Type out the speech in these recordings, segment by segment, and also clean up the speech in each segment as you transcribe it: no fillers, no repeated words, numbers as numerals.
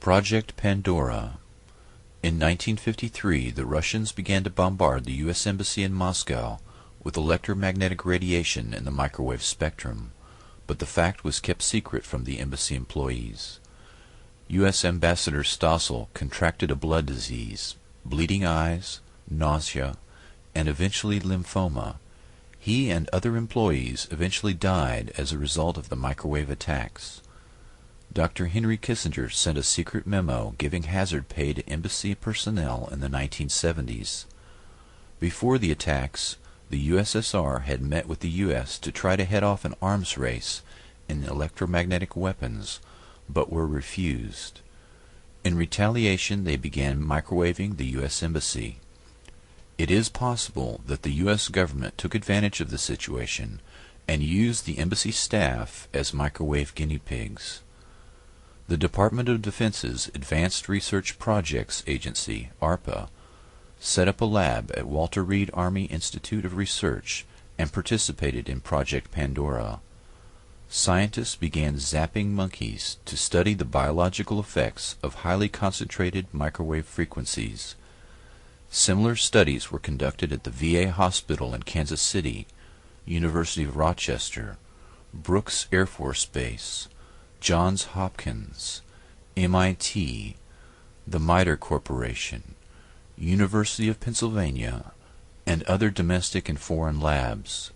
Project Pandora. In 1953, the Russians began to bombard the U.S. Embassy in Moscow with electromagnetic radiation in the microwave spectrum, but the fact was kept secret from the embassy employees. U.S. Ambassador Stossel contracted a blood disease, bleeding eyes, nausea, and eventually lymphoma. He and other employees eventually died as a result of the microwave attacks. Dr. Henry Kissinger sent a secret memo giving hazard pay to embassy personnel in the 1970s. Before the attacks, the USSR had met with the U.S. to try to head off an arms race in electromagnetic weapons, but were refused. In retaliation, they began microwaving the U.S. Embassy. It is possible that the U.S. government took advantage of the situation and used the embassy staff as microwave guinea pigs. The Department of Defense's Advanced Research Projects Agency, ARPA, set up a lab at Walter Reed Army Institute of Research and participated in Project Pandora. Scientists began zapping monkeys to study the biological effects of highly concentrated microwave frequencies. Similar studies were conducted at the VA hospital in Kansas City, University of Rochester, Brooks Air Force Base, Johns Hopkins, MIT, the MITRE Corporation, University of Pennsylvania, and other domestic and foreign labs.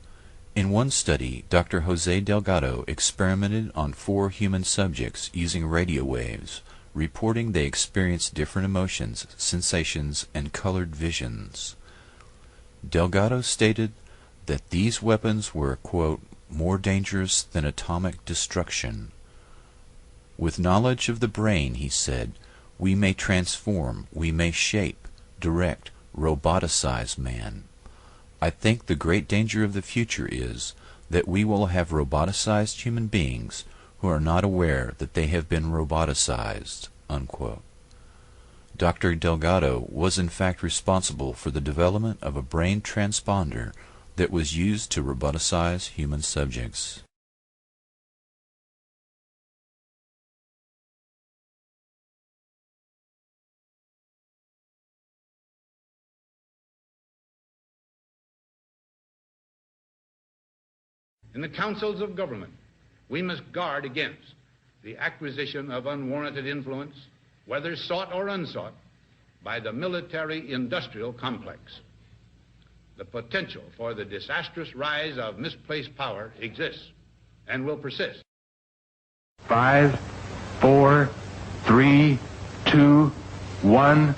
In one study, Dr. Jose Delgado experimented on 4 human subjects using radio waves, reporting they experienced different emotions, sensations, and colored visions. Delgado stated that these weapons were, quote, more dangerous than atomic destruction. With knowledge of the brain, he said, we may transform, we may shape, direct, roboticize man. I think the great danger of the future is that we will have roboticized human beings who are not aware that they have been roboticized, unquote. Dr. Delgado was in fact responsible for the development of a brain transponder that was used to roboticize human subjects. In the councils of government, we must guard against the acquisition of unwarranted influence, whether sought or unsought, by the military-industrial complex. The potential for the disastrous rise of misplaced power exists and will persist. 5, 4, 3, 2, 1.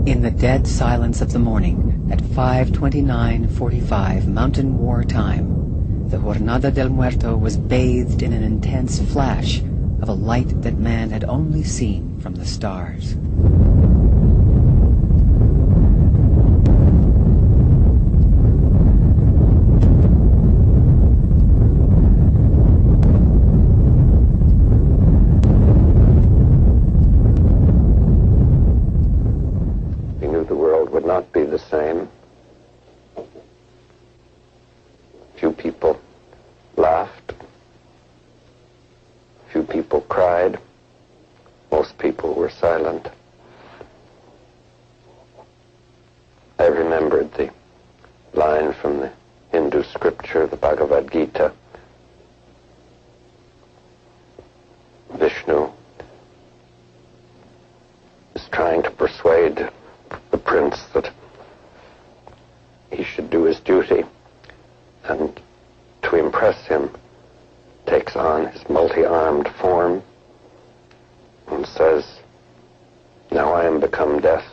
In the dead silence of the morning, at 5:29:45 Mountain War Time, the Jornada del Muerto was bathed in an intense flash of a light that man had only seen from the stars. Not be the same. Few people laughed. Few people cried. Most people were silent. I remembered the line from the Hindu scripture, the Bhagavad Gita. Vishnu is trying to persuade the prince that he should do his duty, and to impress him takes on his multi-armed form and says, now I am become death,